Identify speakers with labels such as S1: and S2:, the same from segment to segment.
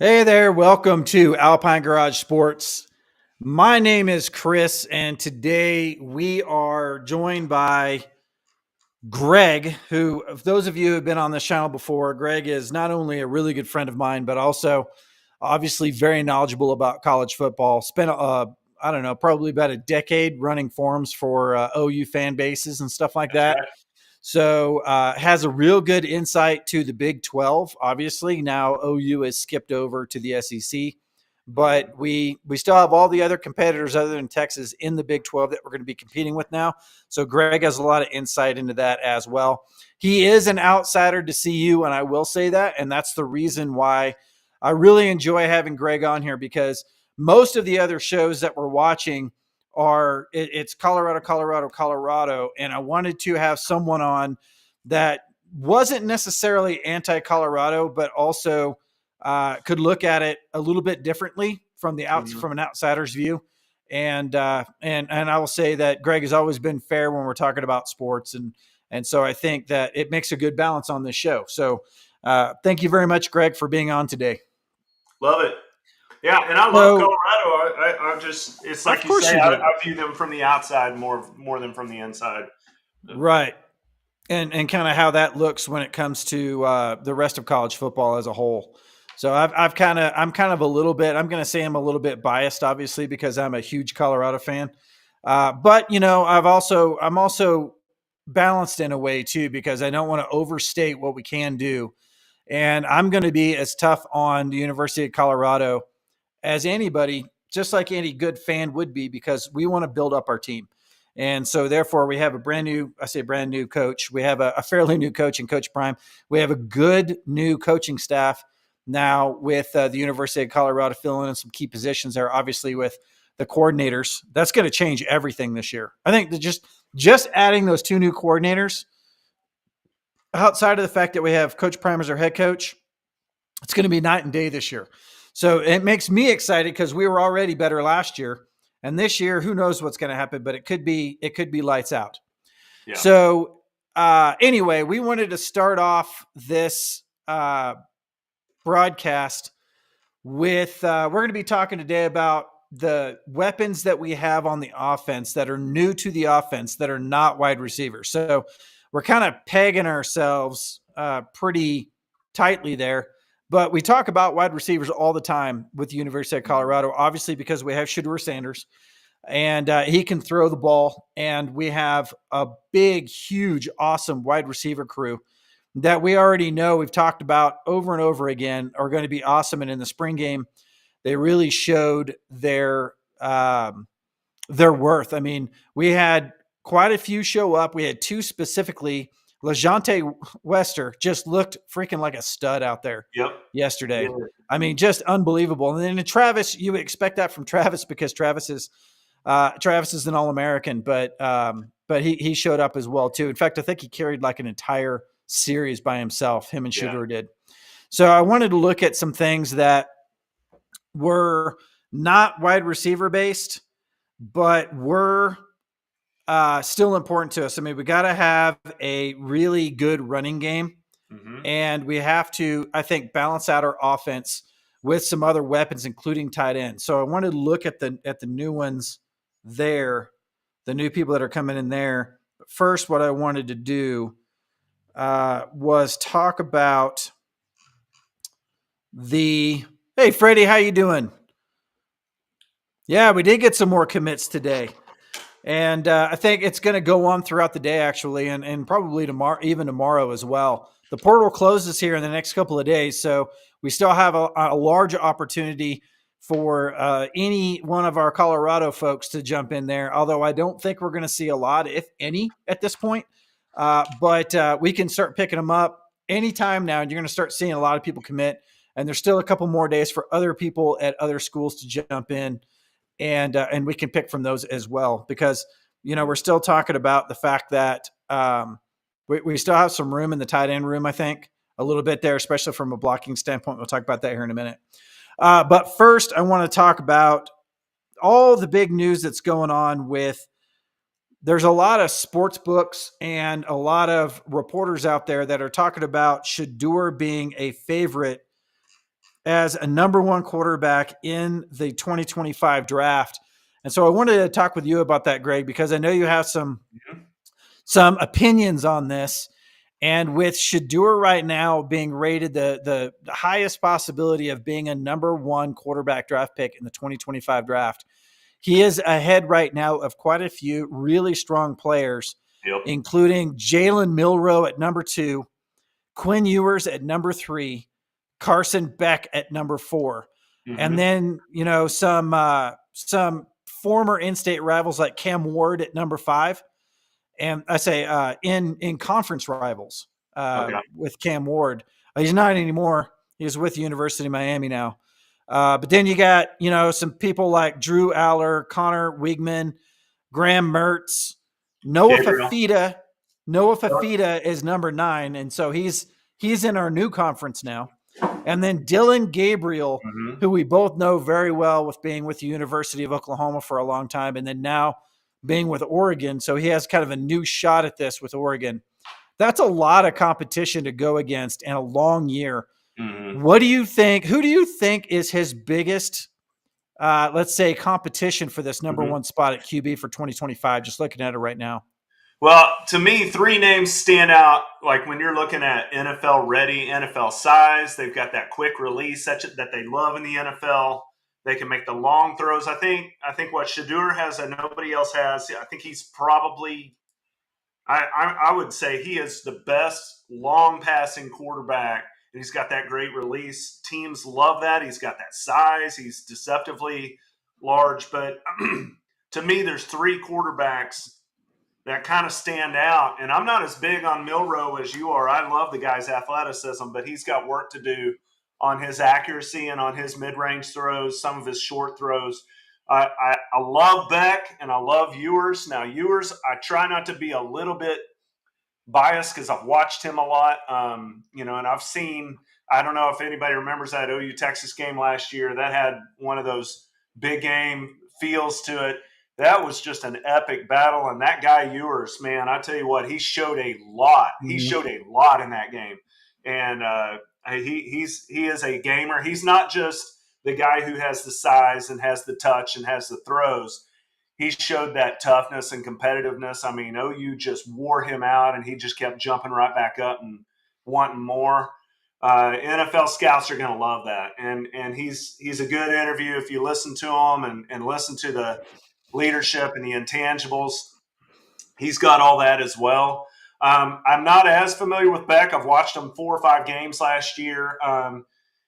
S1: Hey there, welcome to Alpine Garage Sports. My name is Chris, and today we are joined by Greg, who, if those of you who have been on this channel before, Greg is not only a really good friend of mine, but also obviously very knowledgeable about college football. Spent, I don't know, probably about a decade running forums for OU fan bases and stuff like
S2: That's
S1: that.
S2: right.
S1: So has a real good insight to the Big 12. Obviously, now OU has skipped over to the SEC,
S2: Mhm.
S1: but we still have all the other competitors other than Texas in the Big 12 that we're going to be competing with now. So Greg has a lot of insight into that as well. He is an outsider to CU, and I will say that, and that's the reason why I really enjoy having Greg on here, because most of the other shows that we're watching it's Colorado, Colorado, Colorado, and I wanted to have someone on that wasn't necessarily anti-Colorado, but also could look at it a little bit differently from
S2: Mhm.
S1: from an outsider's view. And I will say that Greg has always been fair when we're talking about sports, and so I think that it makes a good balance on this show. So thank you very much, Greg, for being on today.
S2: Love it. Yeah, and I love
S1: So
S2: Colorado. I just, it's
S1: of
S2: like you
S1: course
S2: say,
S1: you
S2: I,
S1: do,
S2: I view them from the outside more than from the inside.
S1: right? And kind of how that looks when it comes to the rest of college football as a whole. So I'm kind of a little bit, I'm going to say I'm a little bit biased, obviously, because I'm a huge Colorado fan. But you know, I'm also balanced in a way too, because I don't want to overstate what we can do. And I'm going to be as tough on the University of Colorado as anybody, just like any good fan would be, because we want to build up our team. And so, therefore, we have a brand new, I say brand new coach. We have a fairly new coach in Coach Prime. We have a good new coaching staff now with the University of Colorado filling in some key positions there, obviously, with the coordinators. That's going to change everything this year. I think that just adding those two new coordinators, outside of the fact that we have Coach Prime as our head coach, it's going to be night and day this year. So it makes me excited because we were already better last year, and this year, who knows what's going to happen? But it could be lights out.
S2: Yeah.
S1: So anyway, we wanted to start off this broadcast with we're going to be talking today about the weapons that we have on the offense that are new to the offense that are not wide receivers. So we're kind of pegging ourselves pretty tightly there. But we talk about wide receivers all the time with the University of Colorado, obviously because we have Shedeur Sanders and he can throw the ball. And we have a big, huge, awesome wide receiver crew that we already know, we've talked about over and over again, are going to be awesome. And in the spring game, they really showed their worth. I mean, we had quite a few show up. We had two specifically. LeJante Wester just looked freaking like a stud out there
S2: Yep.
S1: yesterday.
S2: Yeah.
S1: I mean, just unbelievable. And then Travis, you would expect that from Travis because Travis is an All-American, but he showed up as well too. In fact, I think he carried like an entire series by himself. Him and
S2: Yeah.
S1: Shedeur did. So I wanted to look at some things that were not wide receiver based, but were still important to us. I mean, we got to have a really good running game,
S2: Hmm.
S1: and we have to, I think, balance out our offense with some other weapons, including tight end. So I wanted to look at the new ones there, the new people that are coming in there. But first, what I wanted to do was talk about the. Hey, Freddie, how you doing? Yeah, we did get some more commits today. And I think it's going to go on throughout the day, actually, and probably tomorrow, even tomorrow as well. The portal closes here in the next couple of days, so we still have a large opportunity for any one of our Colorado folks to jump in there. Although I don't think we're going to see a lot, if any, at this point. But we can start picking them up anytime now, and you're going to start seeing a lot of people commit. And there's still a couple more days for other people at other schools to jump in, and we can pick from those as well, because you know we're still talking about the fact that we still have some room in the tight end room. I think a little bit there, especially from a blocking standpoint. We'll talk about that here in a minute. But first, I want to talk about all the big news that's going on with. There's a lot of sports books and a lot of reporters out there that are talking about Shedeur being a favorite as a number one quarterback in the 2025 draft. And so I wanted to talk with you about that, Greg, because I know you have some opinions on this. And with Shedeur right now being rated the highest possibility of being a number one quarterback draft pick in the 2025 draft, he is ahead right now of quite a few really strong players, including Jalen Milroe at number 2, Quinn Ewers at number 3, Carson Beck at number 4. And then, some former in-state rivals like Cam Ward at number 5. And I say in conference rivals with Cam Ward. He's not anymore. He's with the University of Miami now. But then you got, some people like Drew Aller, Connor Wigman, Graham Mertz, Noah Fafita. Noah Fafita is number 9. And so he's in our new conference now. And then Dylan Gabriel, who we both know very well with being with the University of Oklahoma for a long time. And then now being with Oregon. So he has kind of a new shot at this with Oregon. That's a lot of competition to go against and a long year. What do you think? Who do you think is his biggest, let's say, competition for this number one spot at QB for 2025? Just looking at it right now.
S2: Well, to me, 3 names stand out. Like when you're looking at NFL ready, NFL size, they've got that quick release that they love in the NFL. They can make the long throws. I think what Shedeur has that nobody else has. I think he's probably, I would say he is the best long passing quarterback. And he's got that great release. Teams love that. He's got that size. He's deceptively large. But to me, there's 3 quarterbacks that kind of stand out. And I'm not as big on Milroe as you are. I love the guy's athleticism, but he's got work to do on his accuracy and on his mid-range throws, some of his short throws. I love Beck and I love Ewers. Now, Ewers, I try not to be a little bit biased because I've watched him a lot, and I've seen – I don't know if anybody remembers that OU Texas game last year. That had one of those big game feels to it. That was just an epic battle, and that guy Ewers, man, I tell you what, he showed a lot. He showed a lot in that game, and he is a gamer. He's not just the guy who has the size and has the touch and has the throws. He showed that toughness and competitiveness. I mean, OU just wore him out, and he just kept jumping right back up and wanting more. NFL scouts are going to love that, and he's a good interview if you listen to him and listen to the leadership and the intangibles. He's got all that as well. I'm not as familiar with Beck. I've watched him 4 or 5 games last year.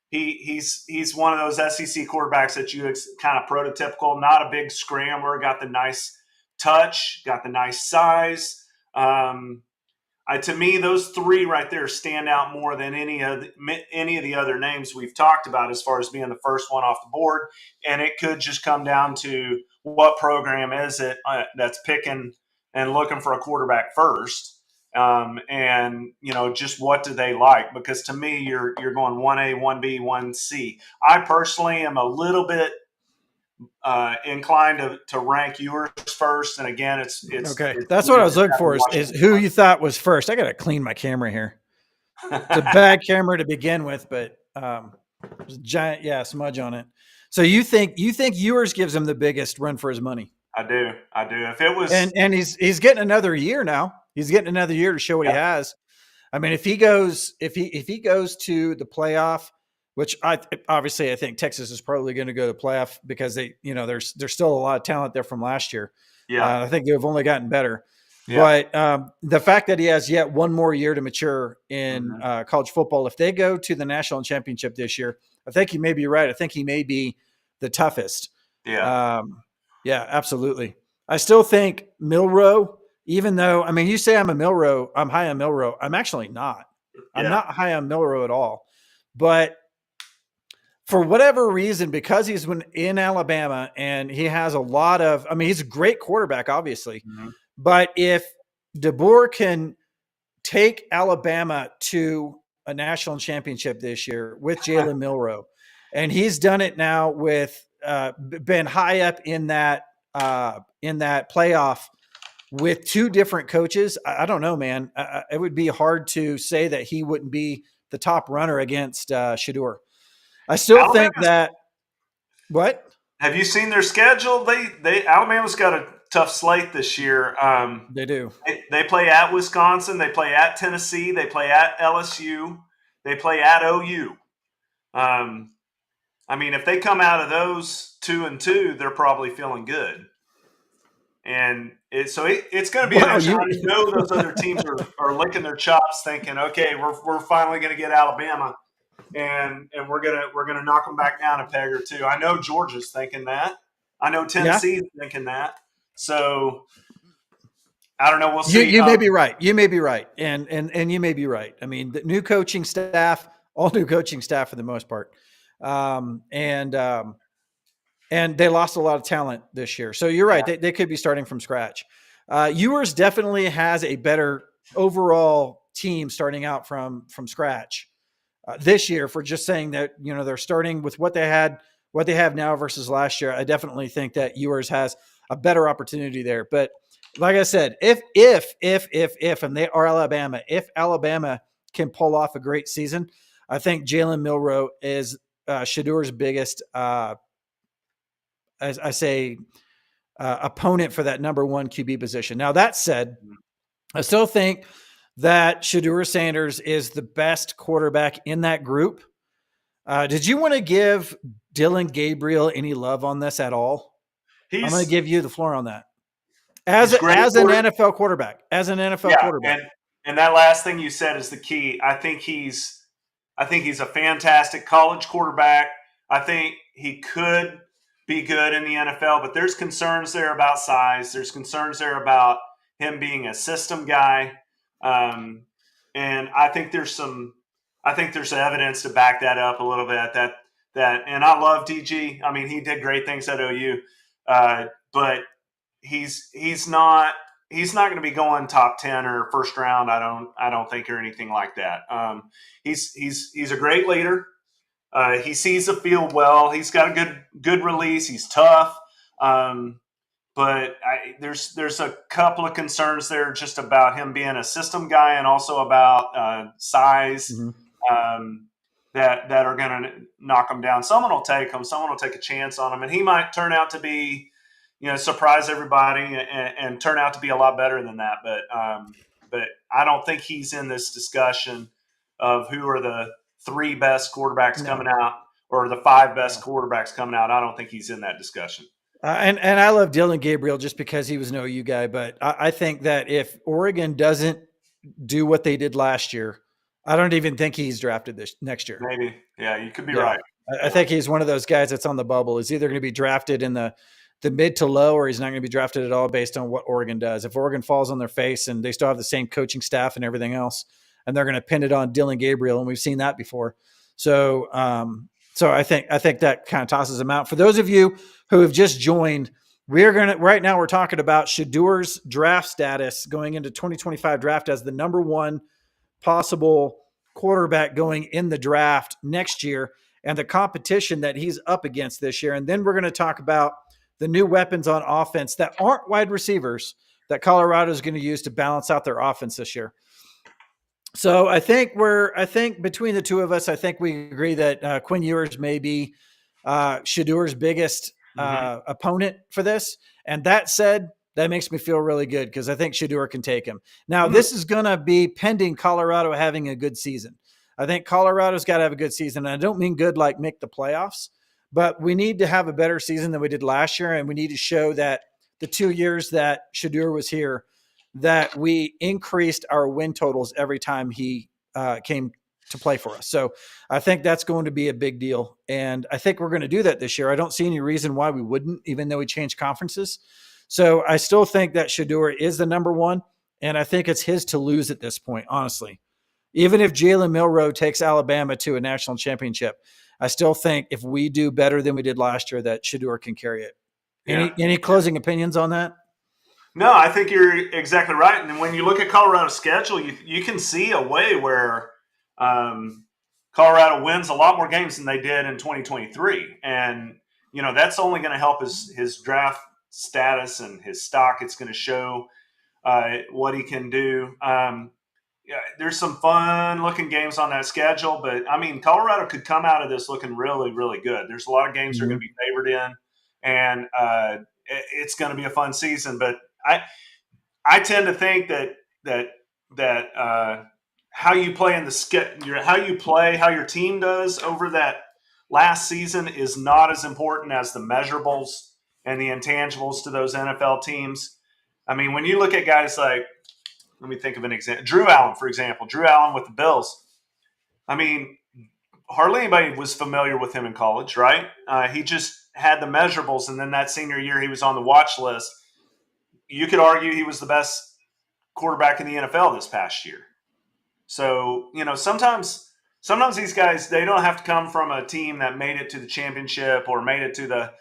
S2: He's one of those SEC quarterbacks that you kind of prototypical, not a big scrambler, got the nice touch, got the nice size. To me, those 3 right there stand out more than any of the other names we've talked about as far as being the first one off the board. And it could just come down to what program is it that's picking and looking for a quarterback first. And just what do they like? Because to me, you're going 1A, 1B, 1C. I personally am a little bit inclined to rank yours first. And again, it's
S1: okay. That's what I was looking for is who you thought was first. I got to clean my camera here. It's a bad camera to begin with, but there's a giant smudge on it. So you think Ewers gives him the biggest run for his money?
S2: I do. If it was,
S1: and he's getting another year now. He's getting another year to show what he has. I mean, if he goes to the playoff, which I think Texas is probably going to go to playoff because there's still a lot of talent there from last year. Yeah, I think they've only gotten better. Yeah. But the fact that he has yet one more year to mature in college football, if they go to the national championship this year, I think he may be right. I think he may be the toughest. Yeah. Yeah, absolutely. I still think Milroe, even though, I mean, you say I'm high on Milroe. I'm actually not. I'm not high on Milroe at all. But for whatever reason, because he's in Alabama and he has a lot of, I mean, he's a great quarterback, obviously. But if DeBoer can take Alabama to a national championship this year with Jalen Milroe, and he's done it now with been high up in that playoff with 2 different coaches. I don't know, man. It would be hard to say that he wouldn't be the top runner against Shedeur. I still think
S2: Alabama's.
S1: that what
S2: Have you seen their schedule? They Alabama's got a tough slate this year.
S1: they do.
S2: They play at Wisconsin. They play at Tennessee. They play at LSU. They play at OU. I mean, if they come out of those 2-2, they're probably feeling good. And it's going to be an
S1: Wow,
S2: issue.
S1: you
S2: I know those other teams are licking their chops, thinking, okay, we're finally going to get Alabama, and we're gonna knock them back down a peg or two. I know Georgia's thinking that. I know
S1: yeah.
S2: Tennessee's thinking that. So I don't know. We'll
S1: You
S2: see.
S1: you may be right. You may be right, and you may be right. I mean, the new coaching staff, all new coaching staff for the most part, um, and um, and they lost a lot of talent this year. So you're right.
S2: Yeah.
S1: They could be starting from scratch. Ewers definitely has a better overall team starting out from scratch this year. For just saying that, they're starting with what they have now versus last year. I definitely think that Ewers has a better opportunity there. But like I said, if and they are Alabama, if Alabama can pull off a great season, I think Jalen Milroe is Shedeur's biggest as I say, opponent for that number one QB position. Now, that said, I still think that Shedeur Sanders is the best quarterback in that group. Did you want to give Dallan Gabriel any love on this at all? I'm going to
S2: He's
S1: give you the floor on that.
S2: he's great.
S1: As an NFL quarterback,
S2: Yeah, and that last thing you said is the key. I think he's a fantastic college quarterback. I think he could be good in the NFL, but there's concerns there about size. There's concerns there about him being a system guy, and I think there's evidence to back that up a little bit. And I love DG. I mean, he did great things at OU, but he's not going to be going top 10 or first round. I don't think, or anything like that. He's a great leader. He sees the field well. He's got a good release. He's tough. But there's a couple of concerns there just about him being a system guy, and also about size,
S1: Mm-hmm.
S2: that are going to knock him down. Someone will take him. Someone will take a chance on him, and he might turn out to be, surprise everybody and turn out to be a lot better than that. But I don't think he's in this discussion of who are the three best quarterbacks coming out, or the five best quarterbacks coming out. I don't think he's in that discussion.
S1: And I love Dallan Gabriel just because he was an OU guy. But I think that if Oregon doesn't do what they did last year, I don't even think he's drafted this next year.
S2: Maybe. Yeah, you could be right.
S1: I think he's one of those guys that's on the bubble. He's either going to be drafted in the mid to low, or he's not going to be drafted at all based on what Oregon does. If Oregon falls on their face and they still have the same coaching staff and everything else, and they're going to pin it on Dallan Gabriel, and we've seen that before. So I think that kind of tosses him out. For those of you who have just joined, right now we're talking about Shedeur's draft status going into 2025 draft as the number one possible quarterback going in the draft next year, and the competition that he's up against this year. And then we're going to talk about the new weapons on offense that aren't wide receivers that Colorado is going to use to balance out their offense this year. So I think between the two of us, I think we agree that Quinn Ewers may be Shedeur's biggest opponent for this. And that said, that makes me feel really good because I think Shedeur can take him. Now, this is going to be pending Colorado having a good season. I think Colorado's got to have a good season. And I don't mean good like make the playoffs, but we need to have a better season than we did last year. And we need to show that the 2 years that Shedeur was here, that we increased our win totals every time he came to play for us. So I think that's going to be a big deal. And I think we're going to do that this year. I don't see any reason why we wouldn't, even though we changed conferences. So I still think that Shedeur is the number one, and I think it's his to lose at this point, honestly. Even if Jalen Milroe takes Alabama to a national championship, I still think if we do better than we did last year, that Shedeur can carry it. Any closing opinions on that?
S2: No, I think you're exactly right. And when you look at Colorado's schedule, you can see a way where Colorado wins a lot more games than they did in 2023. And, that's only going to help his draft status and his stock. It's going to show what he can do. there's some fun-looking games on that schedule, but, I mean, Colorado could come out of this looking really, really good. There's a lot of games they're going to be favored in, and it's going to be a fun season. But I tend to think that how you play in how your team does over that last season is not as important as the measurables and the intangibles to those NFL teams. I mean, when you look at guys like, let me think of an example. Drew Allen, for example. Drew Allen with the Bills. I mean, hardly anybody was familiar with him in college, right? He just had the measurables, and then that senior year he was on the watch list. You could argue he was the best quarterback in the NFL this past year. So, sometimes these guys, they don't have to come from a team that made it to the championship or made it to the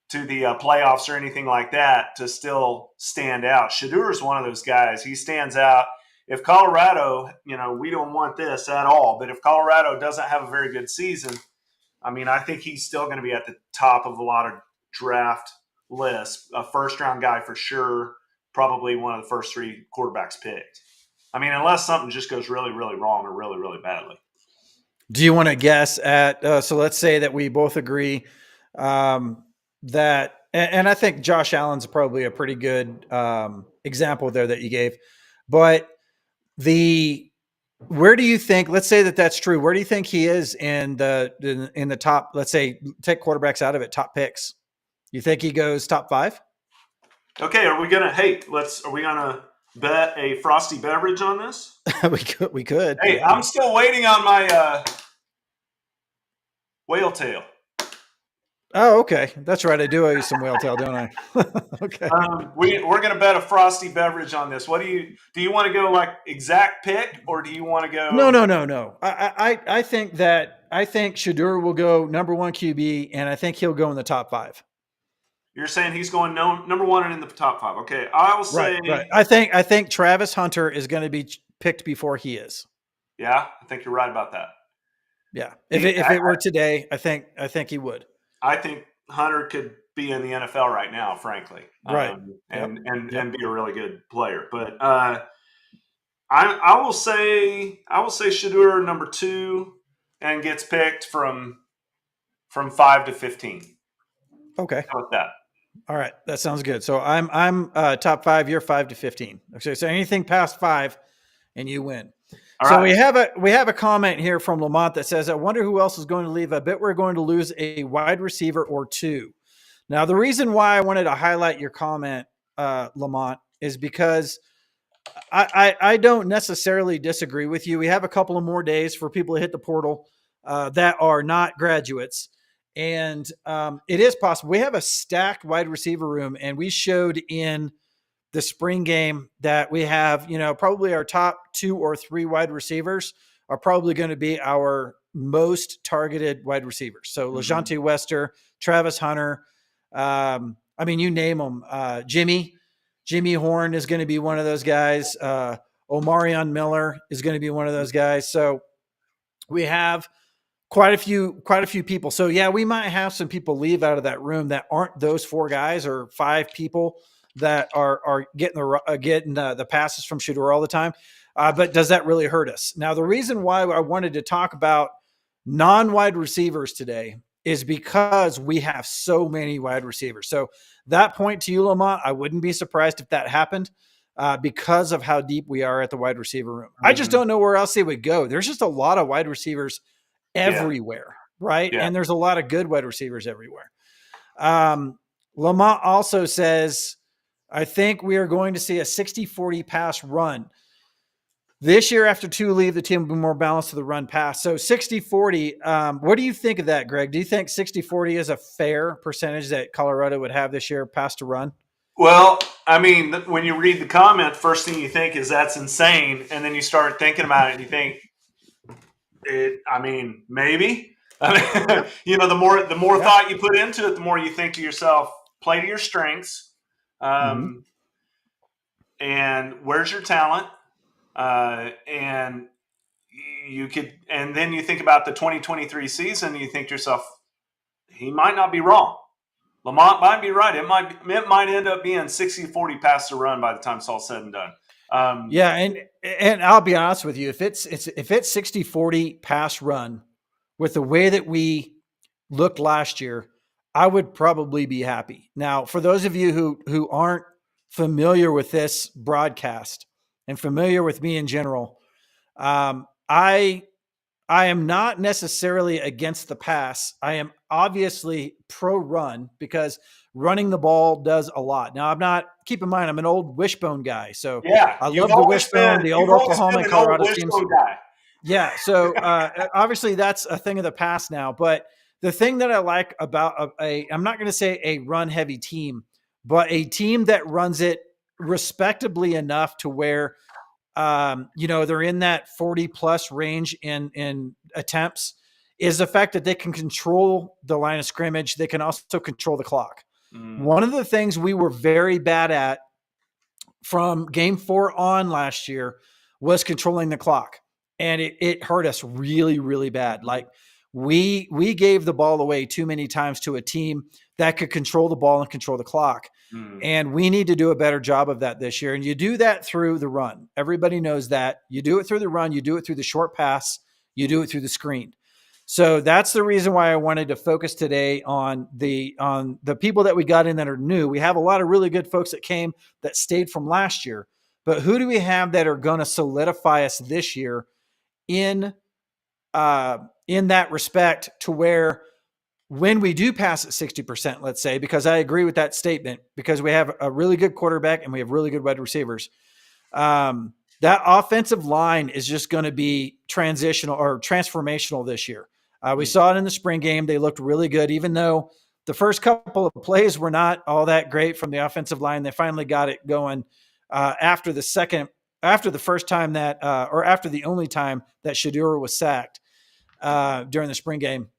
S2: playoffs or anything like that to still stand out. Shedeur is one of those guys. He stands out. If Colorado, we don't want this at all, but if Colorado doesn't have a very good season, I mean, I think he's still going to be at the top of a lot of draft lists, a first-round guy for sure, probably one of the first 3 quarterbacks picked. I mean, unless something just goes really, really wrong or really, really badly.
S1: Do you want to guess at so let's say that we both agree that, and I think Josh Allen's probably a pretty good example there that you gave, but where do you think, let's say that that's true, where do you think he is in the top, let's say, take quarterbacks out of it, top picks? You think he goes top 5?
S2: Okay, are we gonna bet a frosty beverage on this?
S1: we could.
S2: Hey, yeah. I'm still waiting on my whale tail.
S1: Oh, okay. That's right. I do owe you some whale tail, don't I? Okay.
S2: We're going to bet a frosty beverage on this. What do you want to go like exact pick, or do you want to go?
S1: No. I think Shedeur will go number 1 QB, and I think he'll go in the top 5.
S2: You're saying he's going number 1 and in the top 5. Okay, I'll say.
S1: Right. I think Travis Hunter is going to be picked before he is.
S2: Yeah, I think you're right about that.
S1: Yeah, if it were today, I think he would.
S2: I think Hunter could be in the NFL right now, frankly,
S1: right,
S2: and be a really good player. But I will say Shedeur number 2 and gets picked from 5 to 15.
S1: Okay,
S2: how about that?
S1: All right, that sounds good. So I'm top 5. You're 5 to 15. Okay, so anything past 5, and you win. All so right. we have a comment here from Lamont that says, I wonder who else is going to leave. I bet we're going to lose a wide receiver or 2. Now, the reason why I wanted to highlight your comment, Lamont, is because I don't necessarily disagree with you. We have a couple of more days for people to hit the portal that are not graduates. And it is possible. We have a stacked wide receiver room, and we showed in the spring game that we have, probably our top 2 or 3 wide receivers are probably going to be our most targeted wide receivers. So LeJonte Wester, Travis Hunter, you name them. Jimmy Horn is going to be one of those guys. Omarion Miller is going to be one of those guys. So we have quite a few people. So yeah, we might have some people leave out of that room that aren't those 4 guys or 5 people that are getting the passes from Shedeur all the time. But does that really hurt us? Now, the reason why I wanted to talk about non-wide receivers today is because we have so many wide receivers. So that point to you, Lamont, I wouldn't be surprised if that happened because of how deep we are at the wide receiver room. I just don't know where else they would go. There's just a lot of wide receivers everywhere, right? Yeah. And there's a lot of good wide receivers everywhere. Lamont also says, I think we are going to see a 60-40 pass run. This year, after 2 leave, the team will be more balanced to the run pass. So 60-40, what do you think of that, Greg? Do you think 60-40 is a fair percentage that Colorado would have this year, pass to run?
S2: Well, when you read the comment, first thing you think is that's insane. And then you start thinking about it and you think, maybe. The more thought you put into it, the more you think to yourself, play to your strengths. And where's your talent? And then you think about the 2023 season, and you think to yourself, he might not be wrong. Lamont might be right. It might end up being 60-40 pass to run by the time it's all said and done. Um,
S1: Yeah, and I'll be honest with you, if it's 60-40 pass run with the way that we looked last year, I would probably be happy. Now, for those of you who aren't familiar with this broadcast and familiar with me in general, I am not necessarily against the pass. I am obviously pro run because running the ball does a lot. Now, keep in mind, I'm an old wishbone guy. So
S2: yeah,
S1: I love the wishbone, the old
S2: you've always
S1: Oklahoma
S2: been
S1: and
S2: an old
S1: Colorado teams.
S2: wishbone guy.
S1: Yeah. So obviously that's a thing of the past now. But the thing that I like about I'm not going to say a run heavy team, but a team that runs it respectably enough to where they're in that 40 plus range in attempts is the fact that they can control the line of scrimmage. They can also control the clock.
S2: Mm,
S1: One of the things we were very bad at from game 4 on last year was controlling the clock. And it hurt us really, really bad. Like we gave the ball away too many times to a team that could control the ball and control the clock.
S2: mm,
S1: And we need to do a better job of that this year. And you do that through the run. Everybody knows that. You do it through the run, you do it through the short pass, you do it through the screen. So that's the reason why I wanted to focus today on the people that we got in that are new. We have a lot of really good folks that came that stayed from last year, but who do we have that are going to solidify us this year in that respect to where when we do pass at 60%, let's say, because I agree with that statement, because we have a really good quarterback and we have really good wide receivers. That offensive line is just going to be transitional or transformational this year. We
S2: mm.
S1: saw it in the spring game. They looked really good, even though the first couple of plays were not all that great from the offensive line. They finally got it going after the first time that, or after the only time that Shedeur was sacked during the spring game.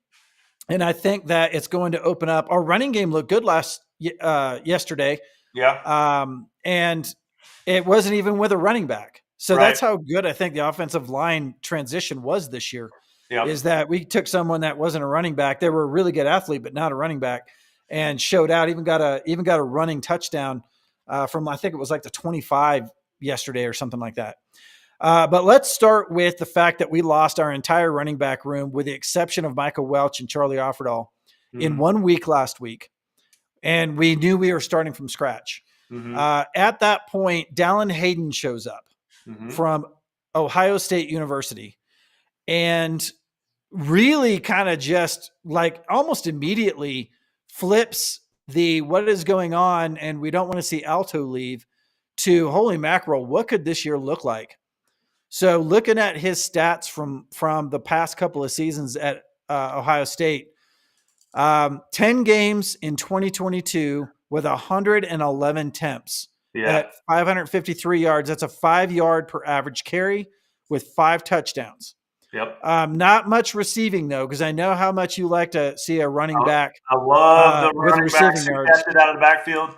S1: And I think that it's going to open up. Our running game looked good yesterday,
S2: Yeah,
S1: and it wasn't even with a running back. So
S2: right.
S1: that's how good I think the offensive line transition was this year.
S2: Yep.
S1: Is that we took someone that wasn't a running back. They were a really good athlete, but not a running back, and showed out. Even got a running touchdown from, I think it was like the 25 yesterday or something like that. But let's start with the fact that we lost our entire running back room, with the exception of Micah Welch and Charlie Offerdahl, in
S2: Mm,
S1: 1 week last week. And we knew we were starting from scratch.
S2: mm-hmm,
S1: At that point, Dallan Hayden shows up
S2: mm-hmm.
S1: from Ohio State University and really kind of just like almost immediately flips the what is going on and we don't want to see Alto leave to holy mackerel, what could this year look like? So looking at his stats from the past couple of seasons at Ohio State, 10 games in 2022 with 111 attempts
S2: Yeah.
S1: at 553 yards. That's a 5-yard per average carry with 5 touchdowns.
S2: Yep.
S1: Not much receiving though, because I know how much you like to see a running
S2: I,
S1: back
S2: I love the
S1: with
S2: running
S1: receiving
S2: backs who
S1: yards.
S2: catch it out of the backfield.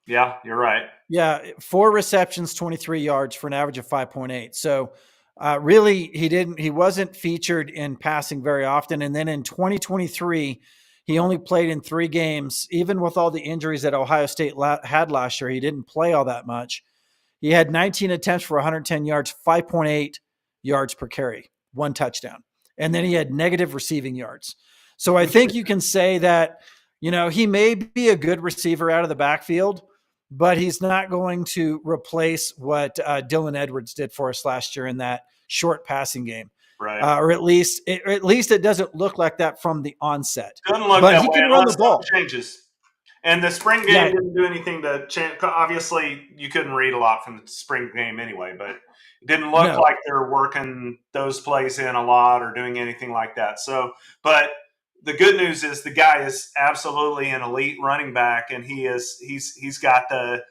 S2: Yeah, you're right.
S1: Yeah, 4 receptions, 23 yards for an average of 5.8. So really, he wasn't featured in passing very often. And then in 2023, he only played in 3 games. Even with all the injuries that Ohio State had last year, he didn't play all that much. He had 19 attempts for 110 yards, 5.8 yards per carry, 1 touchdown. And then he had negative receiving yards. So I think you can say that, he may be a good receiver out of the backfield, but he's not going to replace what Dylan Edwards did for us last year in that short passing game.
S2: Right.
S1: Or at least it doesn't look like that from the onset.
S2: Doesn't look
S1: But
S2: that
S1: he
S2: way
S1: can run the
S2: unless
S1: ball.
S2: something changes. And the spring game
S1: Yeah,
S2: didn't do anything to change. Obviously, you couldn't read a lot from the spring game anyway, but it didn't look
S1: no.
S2: like they were working those plays in a lot or doing anything like that. So, but the good news is the guy is absolutely an elite running back, and he's got the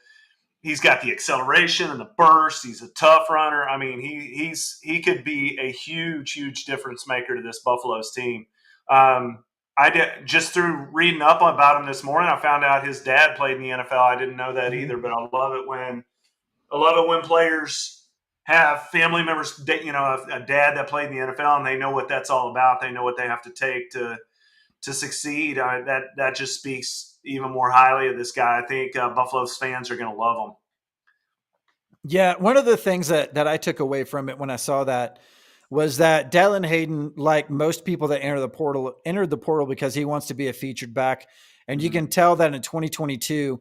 S2: acceleration and the burst. He's a tough runner. I mean, he could be a huge difference maker to this Buffalo's team. I did just through reading up about him this morning. I found out his dad played in the NFL. I didn't know that
S1: Mhm.
S2: either, but I love it when players have family members, a dad that played in the NFL, and they know what that's all about. They know what they have to take to succeed. That just speaks even more highly of this guy. I think Buffalo's fans are going to love him.
S1: Yeah, one of the things that I took away from it when I saw that was that Dallan Hayden, like most people that entered the portal because he wants to be a featured back, and you
S2: Mhm.
S1: can tell that in 2022,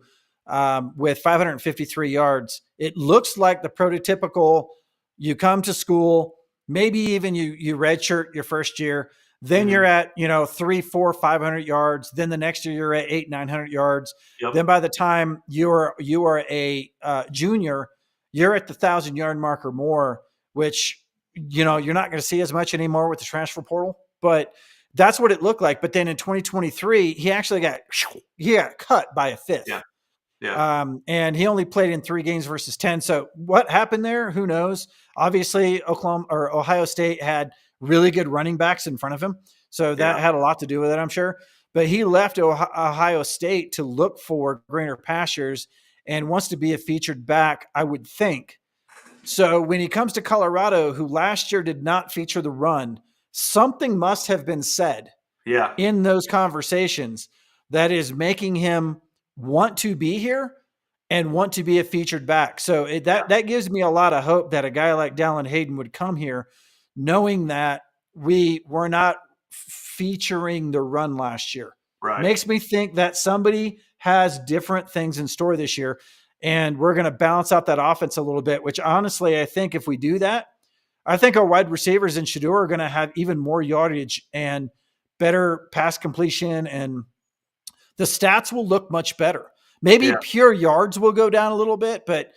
S1: with 553 yards, it looks like the prototypical. You come to school, maybe even you redshirt your first year, then
S2: Mhm.
S1: you're at 3, 4, 500 yards. Then the next year you're at 8, 900 yards.
S2: Yep.
S1: Then by the time you are a junior, you're at the 1,000-yard mark or more, which you're not going to see as much anymore with the transfer portal. But that's what it looked like. But then in 2023, he got cut by a
S2: Yeah.
S1: fifth.
S2: Yeah.
S1: And he only played in 3 games versus 10. So what happened there? Who knows? Obviously, Oklahoma or Ohio State had really good running backs in front of him. So that
S2: Yeah.
S1: had a lot to do with it, I'm sure. But he left Ohio State to look for greener pastures and wants to be a featured back, I would think. So when he comes to Colorado, who last year did not feature the run, something must have been said
S2: Yeah.
S1: in those conversations that is making him want to be here and want to be a featured back. So that gives me a lot of hope that a guy like Dallan Hayden would come here, knowing that we were not featuring the run last year.
S2: Right.
S1: Makes me think that somebody has different things in store this year, and we're going to balance out that offense a little bit. Which honestly, I think if we do that, I think our wide receivers in Shedeur are going to have even more yardage and better pass completion, and the stats will look much better. Maybe
S2: Yeah.
S1: pure yards will go down a little bit, but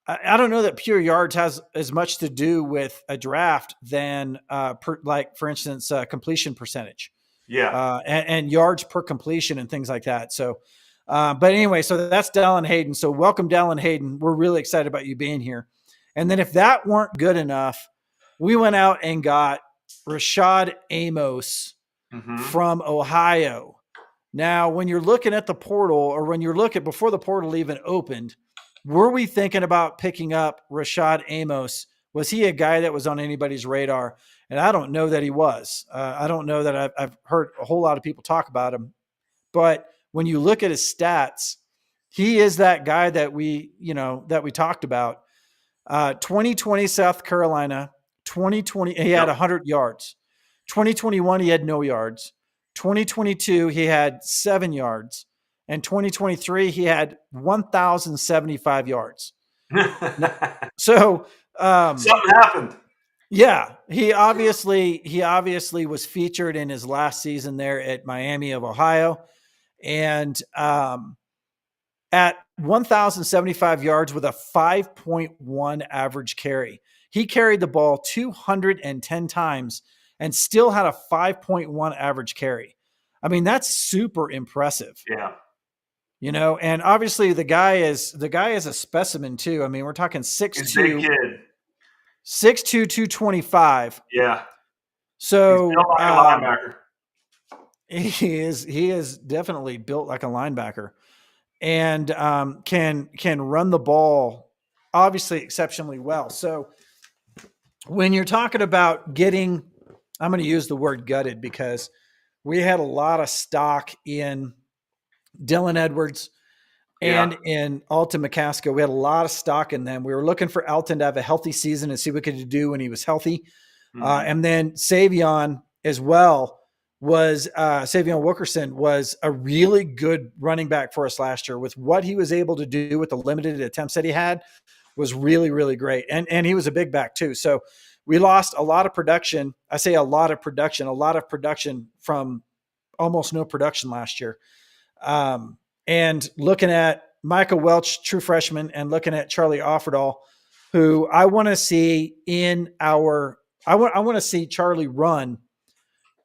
S1: I don't know that pure yards has as much to do with a draft than, for instance, completion percentage,
S2: Yeah.
S1: and yards per completion and things like that. So, but anyway, so that's Dallan Hayden. So welcome, Dallan Hayden. We're really excited about you being here. And then if that weren't good enough, we went out and got Rashad Amos
S2: Mhm.
S1: from Ohio. Now, when you're looking at the portal, or when you're looking before the portal even opened, were we thinking about picking up Rashad Amos? Was he a guy that was on anybody's radar? And I don't know that he was. I don't know that I've heard a whole lot of people talk about him. But when you look at his stats, he is that guy that we talked about. 2020 South Carolina, 2020 he had
S2: Yep.
S1: 100 yards. 2021 he had no yards. 2022 he had 7 yards, and 2023 he had 1,075 yards. So
S2: Something happened.
S1: yeah, he obviously was featured in his last season there at Miami of Ohio, and at 1,075 yards with a 5.1 average carry. He carried the ball 210 times and still had a 5.1 average carry. I mean, that's super impressive,
S2: Yeah.
S1: and obviously the guy is a specimen too. I mean, we're talking
S2: He's a big
S1: 6'2",
S2: kid.
S1: 6'2", 225.
S2: Yeah. He's built
S1: So
S2: like a linebacker.
S1: he is definitely built like a linebacker, and can run the ball obviously exceptionally well. So when you're talking about getting, I'm going to use the word gutted because we had a lot of stock in Dylan Edwards
S2: Yeah.
S1: and in Alton McCaskill. We had a lot of stock in them. We were looking for Alton to have a healthy season and see what he could do when he was healthy.
S2: Mhm.
S1: And then Savion as well Savion Wilkerson was a really good running back for us last year. With what he was able to do with the limited attempts that he had was really, really great. And he was a big back too. So we lost a lot of production. I say a lot of production from almost no production last year. And looking at Micah Welch, true freshman, and looking at Charlie Offerdahl, who I want to see I want to see Charlie run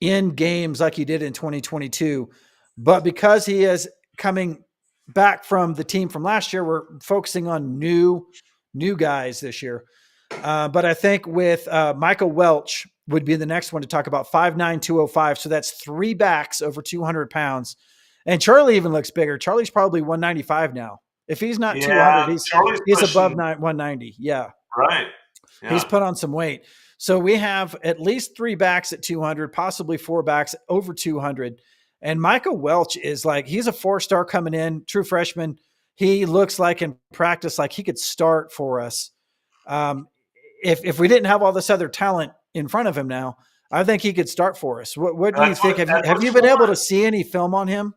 S1: in games like he did in 2022. But because he is coming back from the team from last year, we're focusing on new guys this year. But I think with Micah Welch would be the next one to talk about, 5'9", 205. So that's 3 backs over 200 pounds. And Charlie even looks bigger. Charlie's probably 195 now. If he's not 200,
S2: Yeah. Charlie's
S1: he's above
S2: pushing.
S1: 190. Yeah.
S2: Right.
S1: He's
S2: Yeah.
S1: put on some weight. So we have at least 3 backs at 200, possibly 4 backs over 200. And Micah Welch is like, he's a 4-star coming in, true freshman. He looks like in practice like he could start for us Um, if we didn't have all this other talent in front of him now, I think he could start for us. What do you think? Have you been able to see any film on him?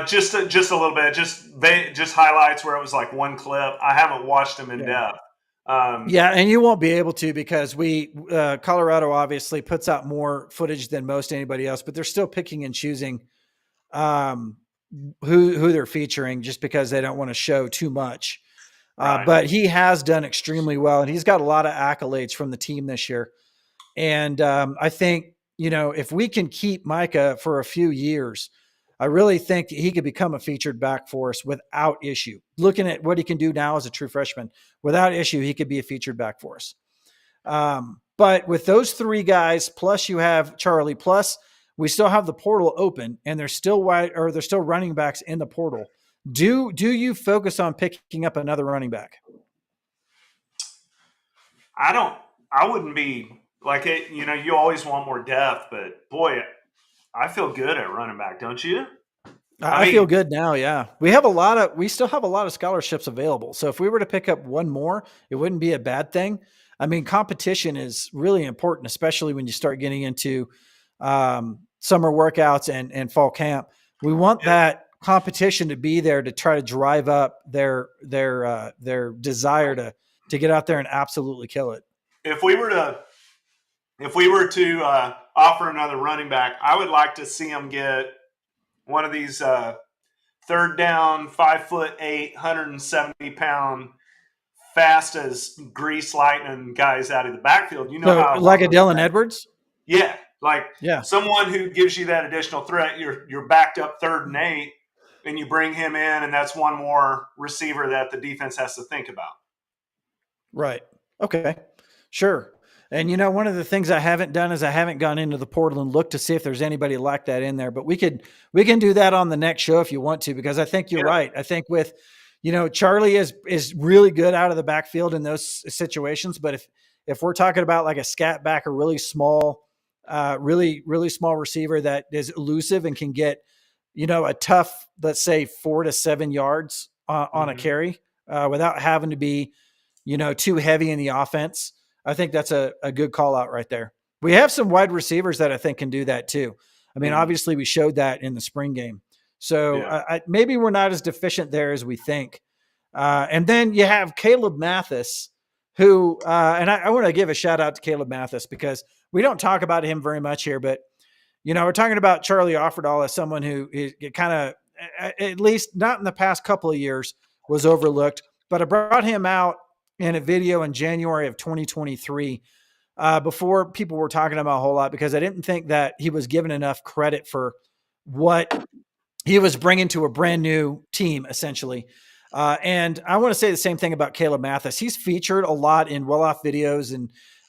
S2: Just a little bit, just highlights where it was like one clip. I haven't watched him in depth.
S1: Yeah, and you won't be able to because Colorado obviously puts out more footage than most anybody else, but they're still picking and choosing who they're featuring just because they don't want to show too much.
S2: Right.
S1: But he has done extremely well, and he's got a lot of accolades from the team this year. And I think, if we can keep Micah for a few years, I really think he could become a featured back for us without issue. Looking at what he can do now as a true freshman, without issue, he could be a featured back for us. But with those three guys, plus you have Charlie, plus we still have the portal open, and there's still running backs in the portal. Do you focus on picking up another running back?
S2: I wouldn't be like it. You always want more depth, but boy, I feel good at running back, don't you?
S1: I feel good now. Yeah. We still have a lot of scholarships available. So if we were to pick up one more, it wouldn't be a bad thing. I mean, competition is really important, especially when you start getting into summer workouts and fall camp. We want that competition to be there to try to drive up their desire to get out there and absolutely kill it.
S2: If we were to offer another running back, I would like to see him get one of these third down, 5'8", 170-pound, fast as grease lightning guys out of the backfield.
S1: How like a Dylan Edwards?
S2: Yeah, someone who gives you that additional threat. You're backed up 3rd and 8, and you bring him in, and that's one more receiver that the defense has to think about.
S1: Right. Okay. Sure. And one of the things I haven't done is I haven't gone into the portal and looked to see if there's anybody like that in there. But we can do that on the next show if you want to, because I think you're right. I think with Charlie is really good out of the backfield in those situations. But if we're talking about like a scat back, a really small receiver that is elusive and can get a tough, let's say 4 to 7 yards on a carry without having to be too heavy in the offense, I think that's a good call out right there. We have some wide receivers that I think can do that too. I mean, obviously we showed that in the spring game. So maybe we're not as deficient there as we think. And then you have Caleb Mathis, who, and I want to give a shout out to Caleb Mathis because we don't talk about him very much here, but we're talking about Charlie Offerdahl as someone who is kind of, at least not in the past couple of years, was overlooked, but I brought him out in a video in January of 2023 before people were talking about a whole lot, because I didn't think that he was given enough credit for what he was bringing to a brand new team, essentially. And I want to say the same thing about Caleb Mathis. He's featured a lot in well-off videos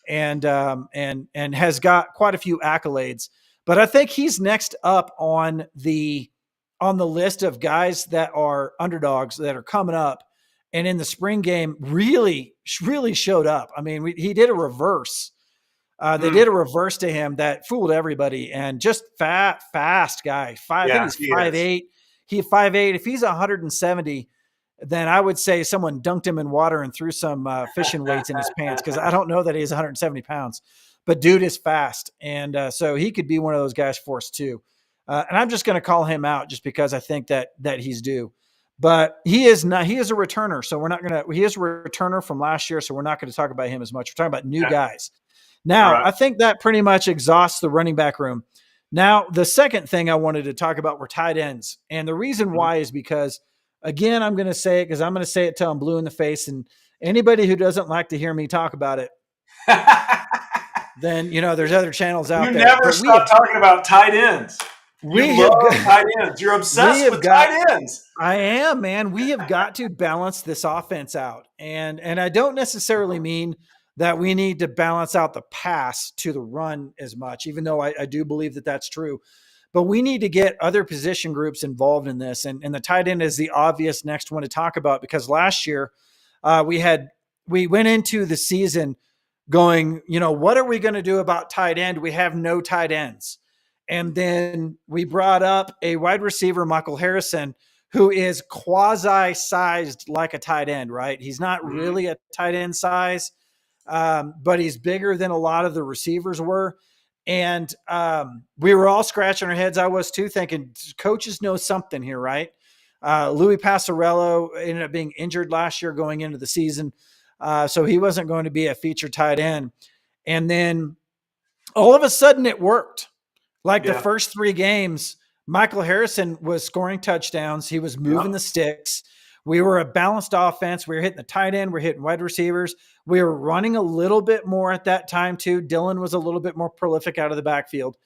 S1: and has got quite a few accolades, but I think he's next up on the list of guys that are underdogs that are coming up. And in the spring game, really, really showed up. I mean, he did a reverse. They did a reverse to him that fooled everybody, and just fast guy. I think he's 5'8". He's 5'8". If he's 170, then I would say someone dunked him in water and threw some fishing weights in his pants, because I don't know that he's 170 pounds. But dude is fast, and so he could be one of those guys for us too. And I'm just going to call him out just because I think that he's due. But he is not. He is a returner, so we're not going to. He is a returner from last year, so we're not going to talk about him as much. We're talking about new guys. Now, I think that pretty much exhausts the running back room. Now, the second thing I wanted to talk about were tight ends, and the reason why is because, again, I'm going to say it because I'm going to say it till I'm blue in the face, and anybody who doesn't like to hear me talk about it, then there's other channels out there.
S2: You never stop talking about tight ends. You love tight ends. You're obsessed with tight ends.
S1: I am, man. We have got to balance this offense out. And I don't necessarily mean that we need to balance out the pass to the run as much, even though I do believe that that's true. But we need to get other position groups involved in this. And the tight end is the obvious next one to talk about, because last year we went into the season going, what are we going to do about tight end? We have no tight ends. And then we brought up a wide receiver, Michael Harrison, who is quasi-sized like a tight end, right? He's not
S2: Mm-hmm.
S1: really a tight end size, but he's bigger than a lot of the receivers were. And we were all scratching our heads. I was too, thinking coaches know something here, right? Louis Passarello ended up being injured last year going into the season. So he wasn't going to be a featured tight end. And then all of a sudden it worked. Like the first 3 games, Michael Harrison was scoring touchdowns. He was moving the sticks. We were a balanced offense. We were hitting the tight end. We're hitting wide receivers. We were running a little bit more at that time too. Dylan was a little bit more prolific out of the backfield.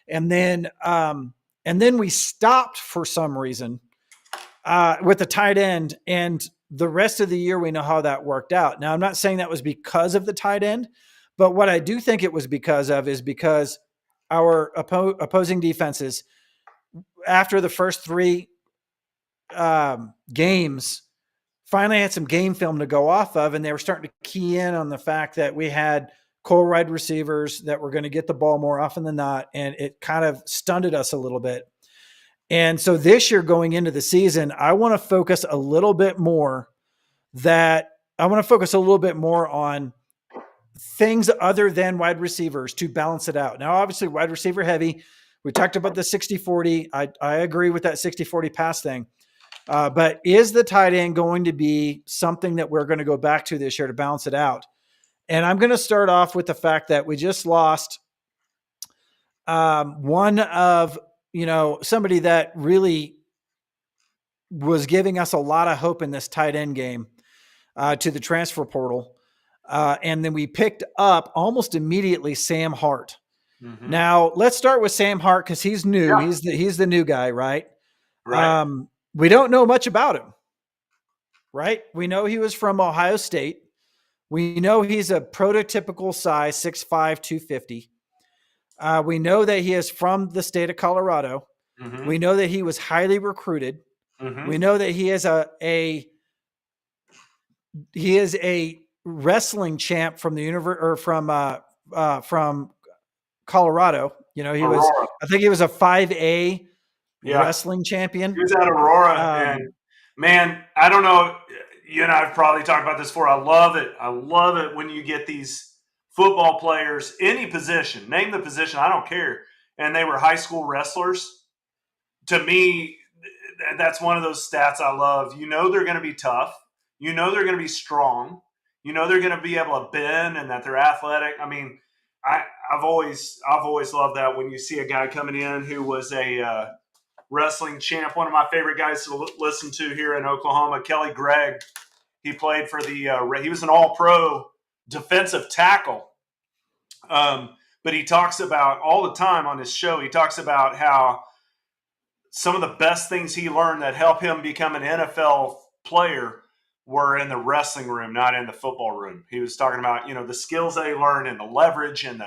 S1: And then we stopped for some reason with the tight end. And the rest of the year, we know how that worked out. Now, I'm not saying that was because of the tight end, but what I do think it was because of is because our opposing defenses, after the first 3 games, finally had some game film to go off of, and they were starting to key in on the fact that we had core wide receivers that were going to get the ball more often than not, and it kind of stunted us a little bit. And so this year going into the season, I want to focus a little bit more on things other than wide receivers to balance it out. Now, obviously, wide receiver heavy. We talked about the 60-40. I agree with that 60-40 pass thing. But is the tight end going to be something that we're going to go back to this year to balance it out? And I'm going to start off with the fact that we just lost one of, somebody that really was giving us a lot of hope in this tight end game to the transfer portal. And then we picked up almost immediately Sam Hart. Mm-hmm. Now let's start with Sam Hart because he's new. Yeah. He's the new guy, right?
S2: Right.
S1: We don't know much about him, right? We know he was from Ohio State. We know he's a prototypical size, 6'5", 250. We know that he is from the state of Colorado. Mm-hmm. We know that he was highly recruited. Mm-hmm. We know that he is a wrestling champ from the universe or from Colorado. He
S2: Aurora.
S1: was. I think he was a 5A wrestling champion.
S2: He was at Aurora, and man, I don't know. You and I have probably talked about this before. I love it. I love it when you get these football players, any position, name the position, I don't care, and they were high school wrestlers. To me, that's one of those stats I love. They're going to be tough. They're going to be strong. They're going to be able to bend and that they're athletic. I mean, I've always loved that when you see a guy coming in who was a wrestling champ. One of my favorite guys to listen to here in Oklahoma, Kelly Gregg. He played for he was an all-pro defensive tackle. But he talks about all the time on his show, he talks about how some of the best things he learned that helped him become an NFL player were in the wrestling room, not in the football room. He was talking about, the skills that he learned and the leverage and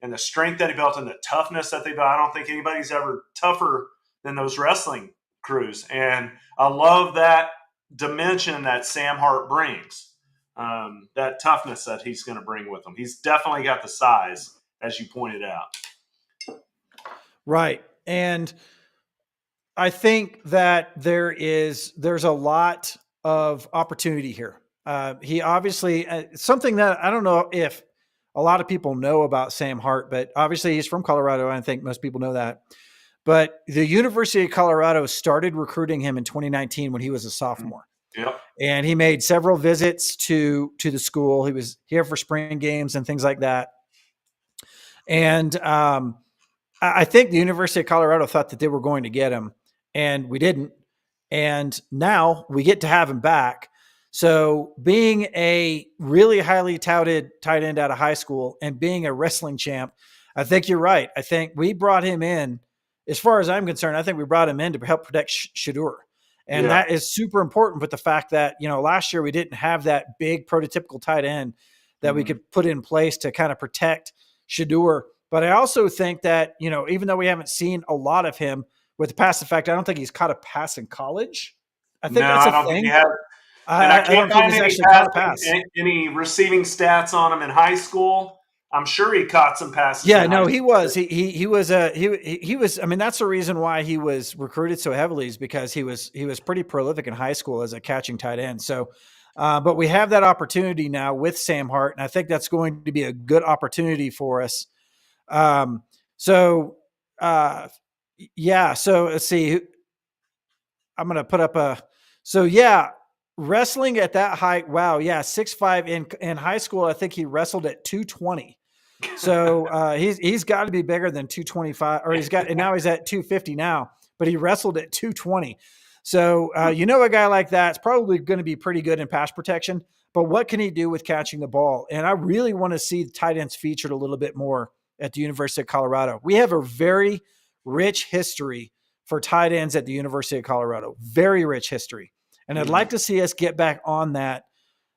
S2: the strength that he built and the toughness that they built. I don't think anybody's ever tougher than those wrestling crews. And I love that dimension that Sam Hart brings, that toughness that he's going to bring with him. He's definitely got the size, as you pointed out.
S1: Right. And I think that there's a lot of opportunity here. He obviously, something that I don't know if a lot of people know about Sam Hart, but obviously he's from Colorado. I think most people know that. But the University of Colorado started recruiting him in 2019 when he was a sophomore.
S2: Yep.
S1: And he made several visits to the school. He was here for spring games and things like that. And I think the University of Colorado thought that they were going to get him, and we didn't. And now we get to have him back. So being a really highly touted tight end out of high school and being a wrestling champ, I think you're right. I think we brought him in, as far as I'm concerned, I think we brought him in to help protect Shedeur. And that is super important with the fact that, last year we didn't have that big prototypical tight end that we could put in place to kind of protect Shedeur. But I also think that, even though we haven't seen a lot of him with the pass effect, I don't think he's caught a pass in college. I think that's a thing.
S2: Think he has. I can't find any receiving stats on him in high school. I'm sure he caught some passes.
S1: Yeah,
S2: in
S1: no,
S2: high
S1: he
S2: school.
S1: was. He was he was. I mean, that's the reason why he was recruited so heavily, is because he was pretty prolific in high school as a catching tight end. So, but we have that opportunity now with Sam Hart, and I think that's going to be a good opportunity for us. Um, so, uh, yeah. So let's see. I'm going to put up a. So yeah, wrestling at that height. Wow. Yeah, 6'5" in high school. I think he wrestled at 220. So he's got to be bigger than 225, or and now he's at 250 now, but he wrestled at 220. So a guy like that's probably going to be pretty good in pass protection. But what can he do with catching the ball? And I really want to see the tight ends featured a little bit more at the University of Colorado. We have a very rich history for tight ends at the University of Colorado. Very rich history, and I'd like to see us get back on that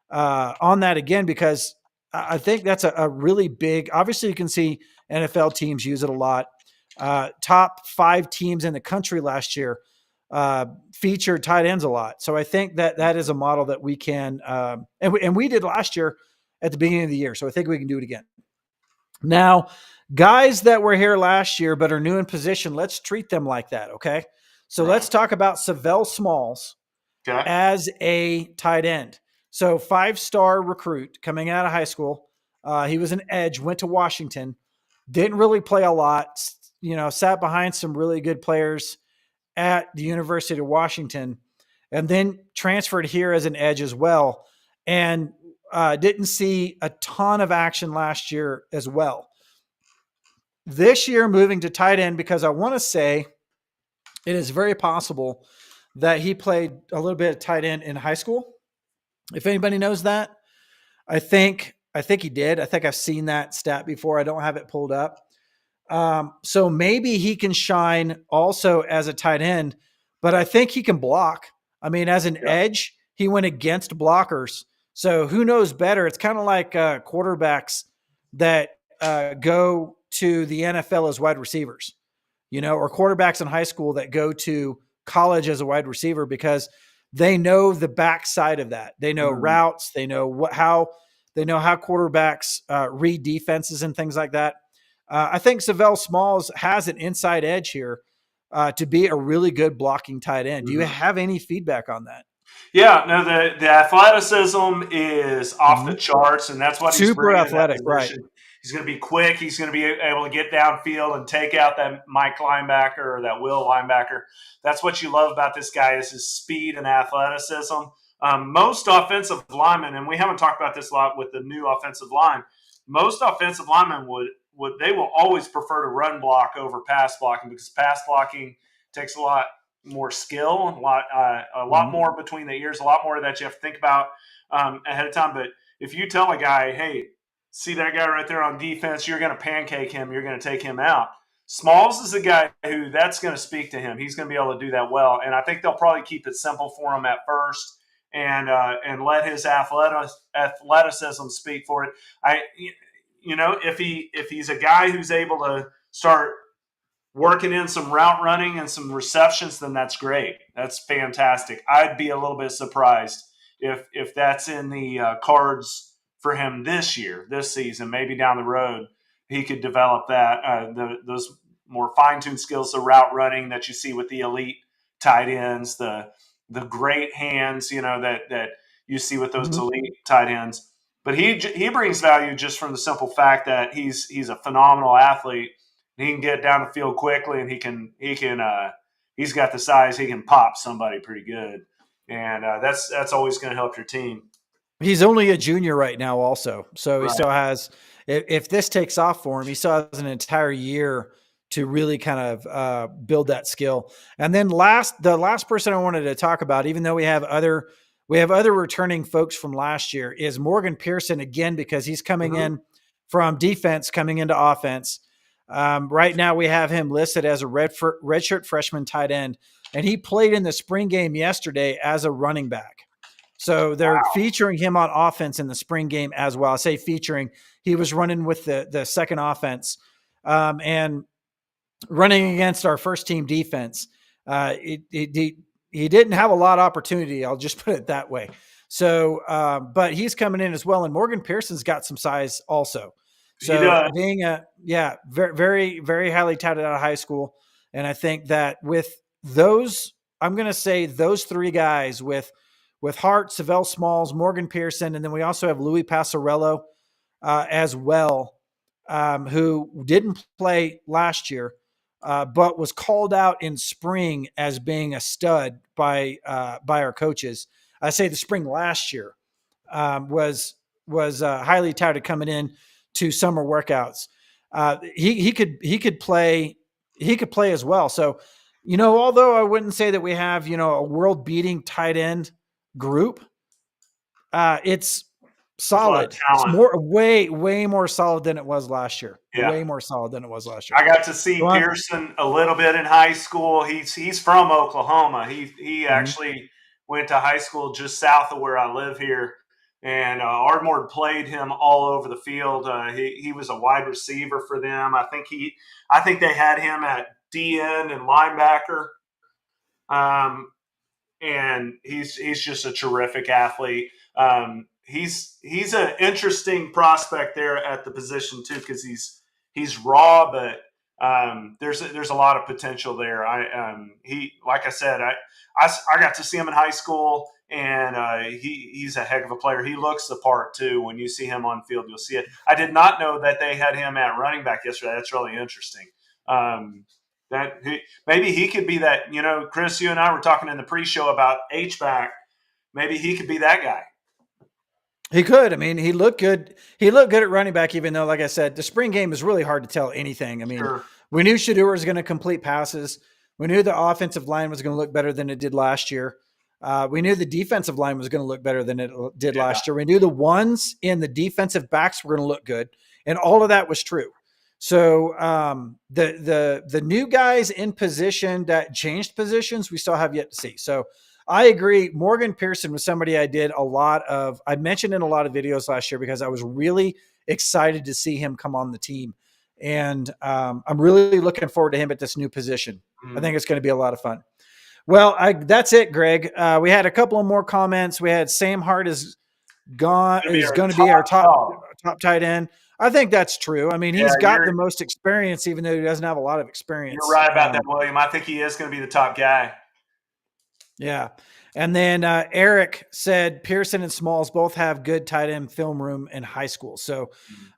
S1: again, because I think that's a really big. Obviously, you can see NFL teams use it a lot. Top 5 teams in the country last year featured tight ends a lot. So I think that is a model that we can, and we did last year at the beginning of the year. So I think we can do it again. Now, guys that were here last year but are new in position, let's treat them like that, okay? So let's talk about Savell Smalls as a tight end. So 5-star recruit coming out of high school. He was an edge, went to Washington, didn't really play a lot, sat behind some really good players at the University of Washington, and then transferred here as an edge as well. And didn't see a ton of action last year as well. This year, moving to tight end, because I want to say it is very possible that he played a little bit of tight end in high school. If anybody knows that, I think he did. I think I've seen that stat before. I don't have it pulled up. So maybe he can shine also as a tight end, but I think he can block. I mean, as an edge, he went against blockers. So who knows better? It's kind of like quarterbacks that go to the NFL as wide receivers, or quarterbacks in high school that go to college as a wide receiver, because they know the backside of that. They know routes. They know how quarterbacks read defenses and things like that. I think Savell Smalls has an inside edge here to be a really good blocking tight end. Do you have any feedback on that?
S2: Yeah, no, the athleticism is off the charts, and that's what he's
S1: super
S2: bringing
S1: athletic,
S2: in that position.
S1: right?
S2: He's going to be quick. He's going to be able to get downfield and take out that Mike linebacker or that Will linebacker. That's what you love about this guy, is his speed and athleticism. Most offensive linemen, and we haven't talked about this a lot with the new offensive line, most offensive linemen they will always prefer to run block over pass blocking, because pass blocking takes a lot more skill, a lot more between the ears, a lot more that you have to think about ahead of time. But if you tell a guy, hey, see that guy right there on defense, you're going to pancake him, you're going to take him out. Smalls is a guy who that's going to speak to him. He's going to be able to do that well. And I think they'll probably keep it simple for him at first and let his athleticism speak for it. If he's a guy who's able to start working in some route running and some receptions, then that's great. That's fantastic. I'd be a little bit surprised if that's in the cards for him this season. Maybe down the road he could develop that those more fine-tuned skills of route running that you see with the elite tight ends, the great hands, that you see with those elite tight ends. But he brings value just from the simple fact that he's a phenomenal athlete. He can get down the field quickly, and he's got the size. He can pop somebody pretty good, and that's always going to help your team.
S1: He's only a junior right now, also, so he still has. If this takes off for him, he still has an entire year to really kind of build that skill. And then the last person I wanted to talk about, even though we have other returning folks from last year, is Morgan Pearson, again, because he's coming in from defense, coming into offense. Right now we have him listed as a redshirt freshman tight end, and he played in the spring game yesterday as a running back. So they're featuring him on offense in the spring game as well. I say featuring, he was running with the second offense and running against our first team defense. He didn't have a lot of opportunity. I'll just put it that way. So, but he's coming in as well. And Morgan Pearson's got some size also.
S2: He
S1: So
S2: does.
S1: being very, very, very highly touted out of high school. And I think that with those, I'm going to say those three guys with Hart, Savell Smalls, Morgan Pearson, and then we also have Louis Passarello as well, who didn't play last year, but was called out in spring as being a stud by our coaches. I say the spring last year was highly touted coming in to summer workouts. He could play as well. So, although I wouldn't say that we have a world beating tight end group, it's
S2: There's a lot of
S1: solid. It's
S2: talent.
S1: way more solid than it was last year.
S2: Yeah.
S1: Way more solid than it was last year.
S2: I got to see Pearson a little bit in high school. He's from Oklahoma. He actually went to high school just south of where I live here, and Ardmore played him all over the field. He was a wide receiver for them. I think they had him at D end and linebacker. And he's just a terrific athlete. He's an interesting prospect there at the position too, because he's raw, but there's a lot of potential there. Like I said, I got to see him in high school, and he's a heck of a player. He looks the part too. When you see him on field, you'll see it. I did not know that they had him at running back yesterday. That's really interesting. Maybe he could be that. Chris, you and I were talking in the pre-show about H-back. Maybe he could be that guy.
S1: He could. I mean, he looked good. He looked good at running back, even though, like I said, the spring game is really hard to tell anything. I mean, we knew Shedeur was going to complete passes. We knew the offensive line was going to look better than it did last year. We knew the defensive line was going to look better than it did last year. We knew the ones in the defensive backs were going to look good, and all of that was true. So the new guys in position that changed positions, we still have yet to see. So I agree. Morgan Pearson was somebody I mentioned in a lot of videos last year because I was really excited to see him come on the team. And I'm really looking forward to him at this new position. I think it's going to be a lot of fun. Well, that's it, Greg. We had a couple of more comments. We had Sam Hart is going to be our top tight end. I think that's true. I mean, he's got the most experience, even though he doesn't have a lot of experience.
S2: You're right about that, William. I think he is going to be the top guy.
S1: Yeah. And then Eric said Pearson and Smalls both have good tight end film room in high school. So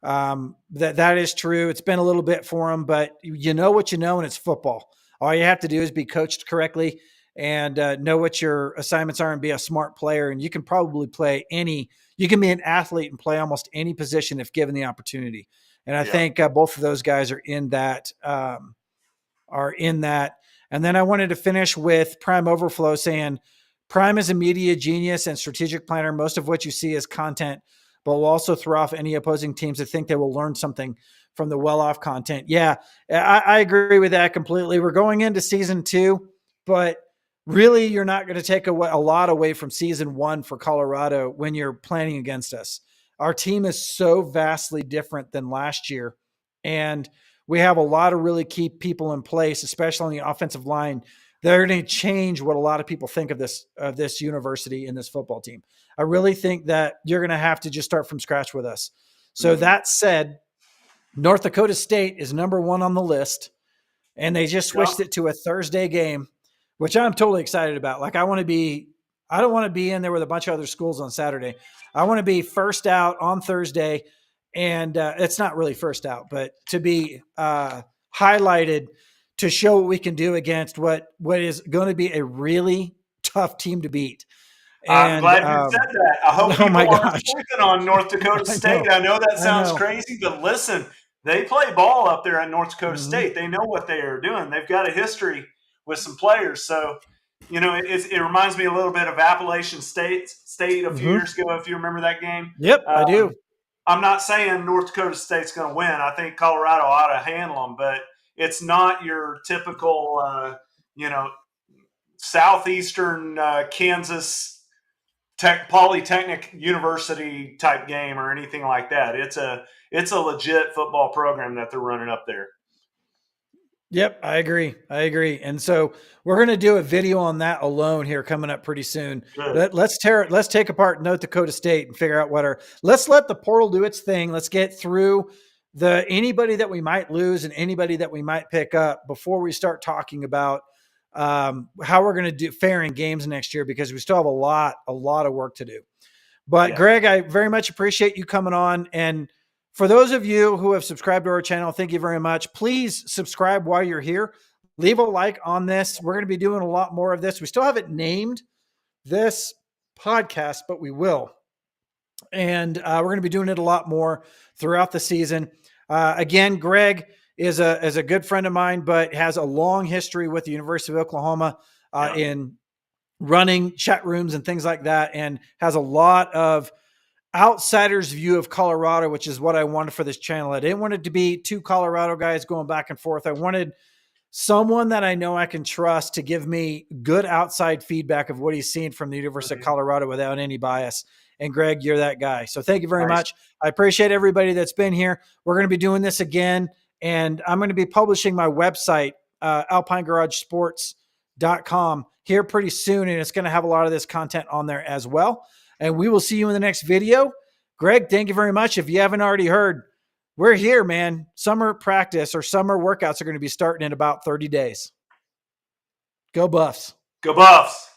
S1: that is true. It's been a little bit for him, but you know what you know, and it's football. All you have to do is be coached correctly and know what your assignments are and be a smart player. And you can probably you can be an athlete and play almost any position if given the opportunity. And I think both of those guys are in that. And then I wanted to finish with Prime Overflow saying Prime is a media genius and strategic planner. Most of what you see is content, but will also throw off any opposing teams that think they will learn something from the well-off content. Yeah, I agree with that completely. We're going into season 2, but really you're not going to take a lot away from season 1 for Colorado when you're planning against us. Our team is so vastly different than last year, and we have a lot of really key people in place, especially on the offensive line. They're going to change what a lot of people think of this university and this football team. I really think that you're going to have to just start from scratch with us. So that said, North Dakota State is number 1 on the list, and they just switched it to a Thursday game, which I'm totally excited about. Like I don't want to be in there with a bunch of other schools on Saturday. I want to be first out on Thursday. And it's not really first out, but to be highlighted to show what we can do against what is going to be a really tough team to beat. And,
S2: I'm glad you said that. I hope people aren't sleeping on North Dakota State. I know that sounds crazy, but listen, they play ball up there at North Dakota State. They know what they are doing. They've got a history with some players. So, it reminds me a little bit of Appalachian State a few years ago, if you remember that game.
S1: Yep, I do.
S2: I'm not saying North Dakota State's going to win. I think Colorado ought to handle them, but it's not your typical, southeastern Kansas Polytechnic University type game or anything like that. It's a legit football program that they're running up there.
S1: Yep, I agree. And so we're going to do a video on that alone here coming up pretty soon. Let's take apart North Dakota State and figure out let's let the portal do its thing. Let's get through anybody that we might lose and anybody that we might pick up before we start talking about how we're going to fare in games next year, because we still have a lot of work to do. But Greg, I very much appreciate you coming on. And for those of you who have subscribed to our channel, thank you very much. Please subscribe while you're here. Leave a like on this. We're going to be doing a lot more of this. We still haven't named this podcast, but we will. And we're going to be doing it a lot more throughout the season. Again, Greg is a good friend of mine, but has a long history with the University of Oklahoma in running chat rooms and things like that, and has a lot of outsider's view of Colorado, which is what I wanted for this channel. I didn't want it to be two Colorado guys going back and forth. I wanted someone that I know I can trust to give me good outside feedback of what he's seen from the University of Colorado without any bias. And Greg, you're that guy. So thank you very much. I appreciate everybody that's been here. We're going to be doing this again, and I'm going to be publishing my website, alpinegaragesports.com, here pretty soon, and it's going to have a lot of this content on there as well. And we will see you in the next video. Greg, thank you very much. If you haven't already heard, we're here, man. Summer practice or summer workouts are going to be starting in about 30 days. Go Buffs.
S2: Go Buffs.